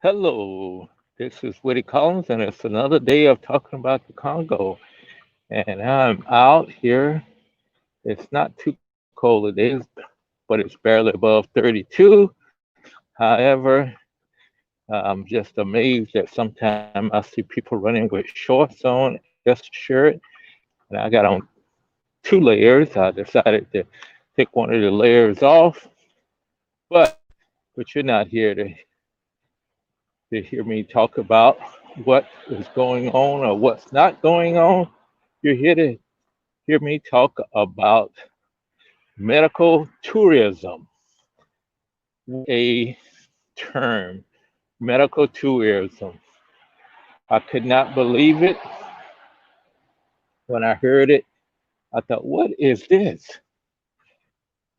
Hello, this is Woody Collins, and it's another day of talking about the Congo. And I'm out here. It's not too cold today, but it's barely above 32. However, I'm just amazed that sometimes I see people running with shorts on, just a shirt, and I got on two layers. I decided to take one of the layers off, but but you're not here to hear me talk about what is going on or what's not going on. You're here to hear me talk about medical tourism, a term, medical tourism. I could not believe it when I heard it. I thought, what is this?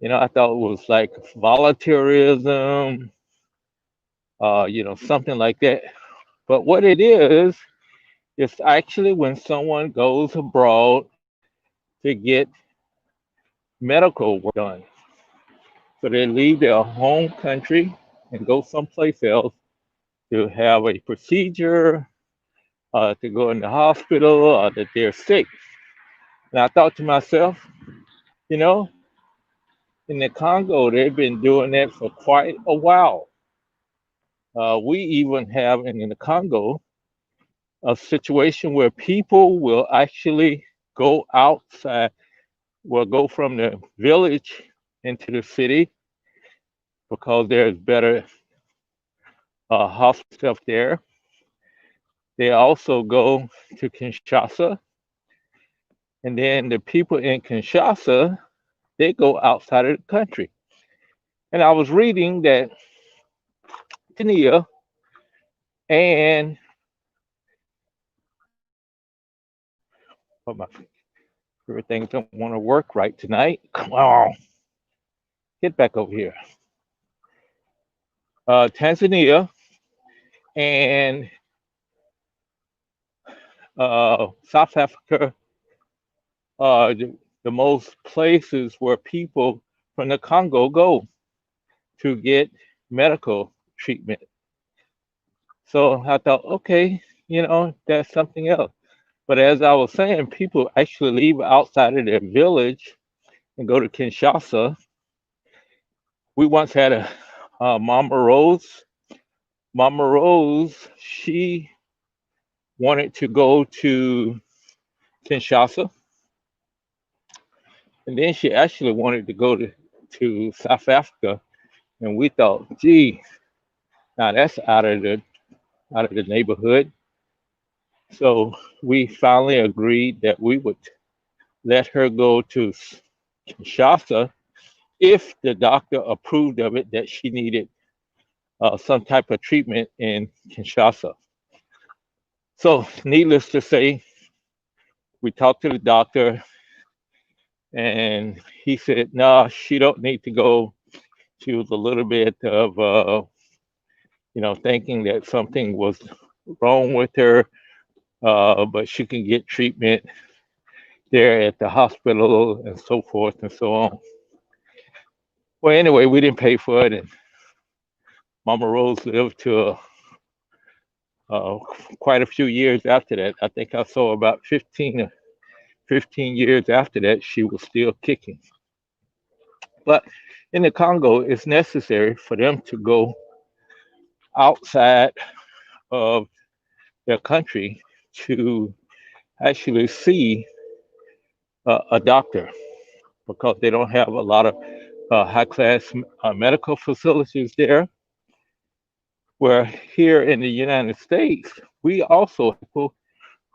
I thought it was like volunteerism, something like that. But what it is, it's actually when someone goes abroad to get medical work done. So they leave their home country and go someplace else to have a procedure, to go in the hospital, or that they're sick. And I thought to myself, you know, in the Congo, they've been doing that for quite a while. We even have in the Congo a situation where people will actually go outside, will go from the village into the city because there's better hospital stuff there. They also go to Kinshasa, and then the people in Kinshasa, they go outside of the country. And I was reading that Tanzania and oh, my everything don't want to work right tonight. Come on, get back over here. Tanzania and South Africa are the most places where people from the Congo go to get medical treatment. So I thought, okay, that's something else. But as I was saying, people actually leave outside of their village and go to Kinshasa. We once had a Mama Rose. Mama Rose, she wanted to go to Kinshasa, and then she actually wanted to go to South Africa. And we thought, gee, now that's out of the neighborhood. So we finally agreed that we would let her go to Kinshasa if the doctor approved of it that she needed some type of treatment in Kinshasa. So, needless to say, we talked to the doctor, and he said, "No, she don't need to go." She was a little bit of, thinking that something was wrong with her, but she can get treatment there at the hospital and so forth and so on. Well, anyway, we didn't pay for it, and Mama Rose lived to uh, quite a few years after that. I think I saw about 15 years after that, she was still kicking. But in the Congo, it's necessary for them to go outside of their country to actually see a doctor because they don't have a lot of high class medical facilities there. Where here in the United States, we also have people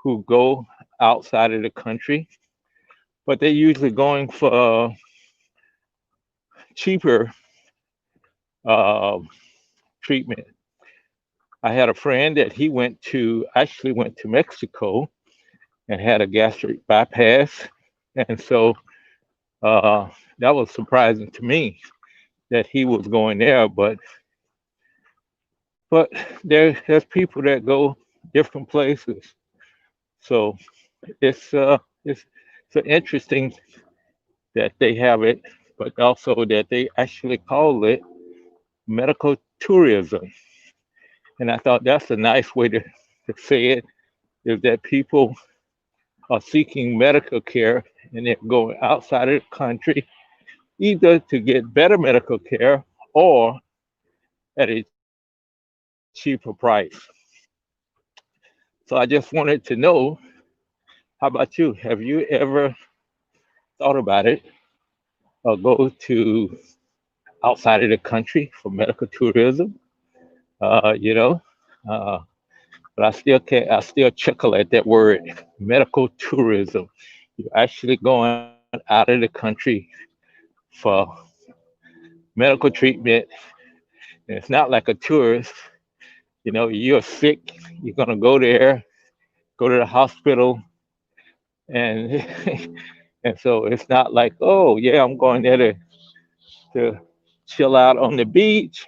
who go outside of the country, but they're usually going for cheaper uh, treatment. I had a friend that he actually went to Mexico and had a gastric bypass. And so uh, that was surprising to me that he was going there. But there's people that go different places. So it's uh, it's interesting that they have it, but also that they actually call it medical tourism. And I thought that's a nice way to say it, is that people are seeking medical care and they're going outside of the country either to get better medical care or at a cheaper price. So I just wanted to know, how about you? Have you ever thought about it or go to outside of the country for medical tourism? You know, uh, but I still can't. I still chuckle at that word, medical tourism. You're actually going out of the country for medical treatment. And it's not like a tourist. You know, you're sick. You're gonna go there, go to the hospital, and and so it's not like, oh yeah, I'm going there to chill out on the beach,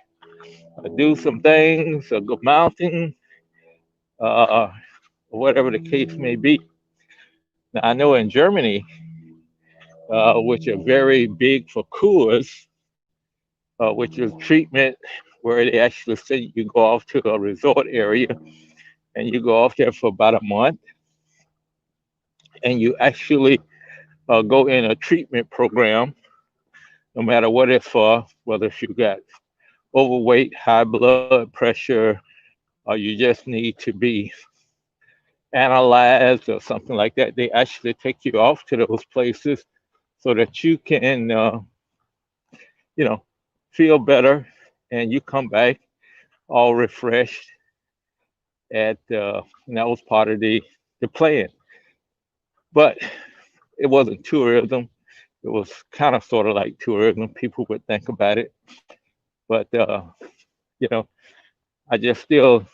or do some things, or go mountain, uh, or whatever the case may be. Now I know in Germany, which are very big for coolers, which is treatment where they actually say you go off to a resort area and you go off there for about a month and you actually go in a treatment program, no matter what it's for, whether if you got overweight, high blood pressure, or you just need to be analyzed or something like that. They actually take you off to those places so that you can, you know, feel better and you come back all refreshed and that was part of the plan. But it wasn't tourism. It was kind of sort of like tourism. People would think about it, but you know, I just still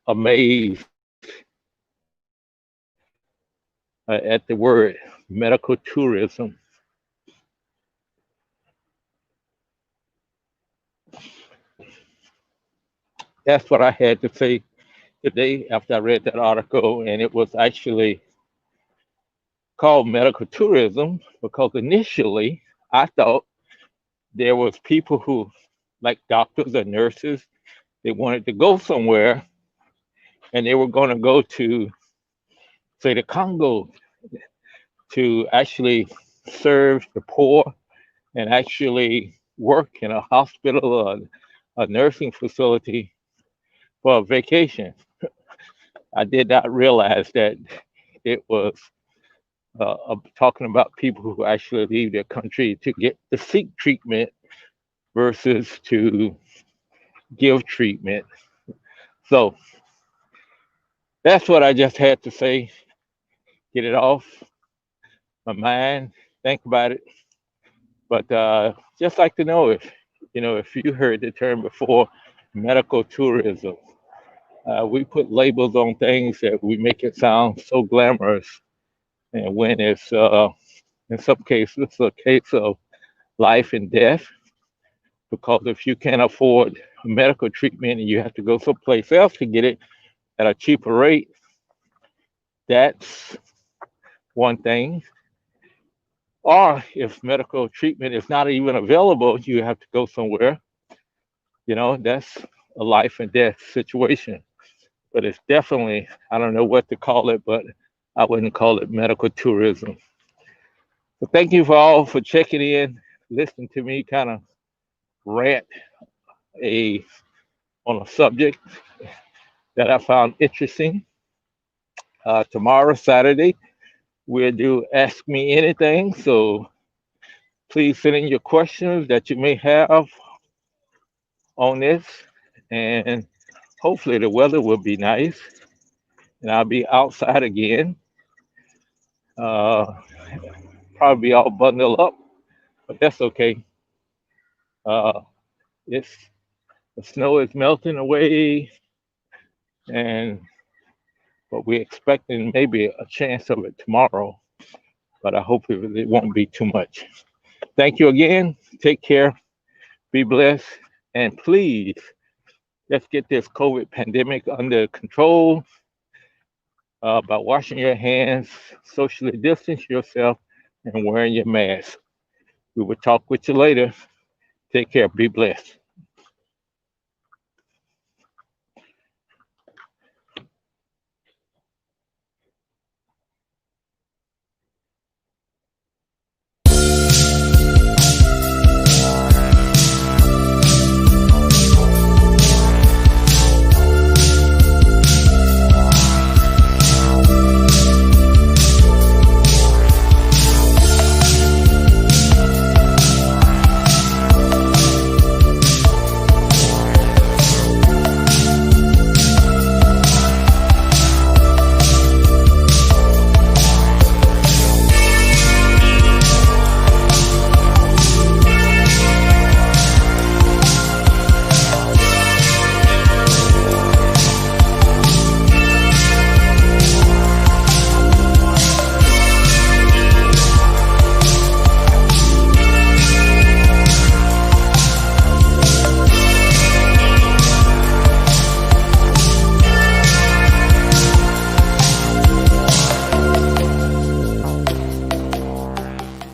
amazed at the word medical tourism. So that's what I had to say today after I read that article, and it was actually called medical tourism because initially I thought there was people who, like doctors and nurses, they wanted to go somewhere and they were going to go to, say, the Congo to actually serve the poor and actually work in a hospital or a nursing facility for a vacation. I did not realize that it was talking about people who actually leave their country to get to seek treatment versus to give treatment. So that's what I just had to say. Get it off my mind. Think about it. But just like to know if if you heard the term before, medical tourism. We put labels on things that we make it sound so glamorous, and when it's in some cases a case of life and death, because if you can't afford medical treatment and you have to go someplace else to get it at a cheaper rate, that's one thing. Or if medical treatment is not even available, you have to go somewhere. That's a life and death situation. But it's definitely, I don't know what to call it, but I wouldn't call it medical tourism. So thank you for all for checking in, listening to me kind of rant a on a subject that I found interesting. Tomorrow, Saturday, we'll do Ask Me Anything. So please send in your questions that you may have on this. And hopefully the weather will be nice and I'll be outside again. Uh, Probably all bundled up, but that's okay. Uh, it's the snow is melting away, and but we're expecting maybe a chance of it tomorrow. But I hope it won't be too much. Thank you again. Take care. Be blessed, and please let's get this COVID pandemic under control by washing your hands, socially distance yourself, and wearing your mask. We will talk with you later. Take care. Be blessed.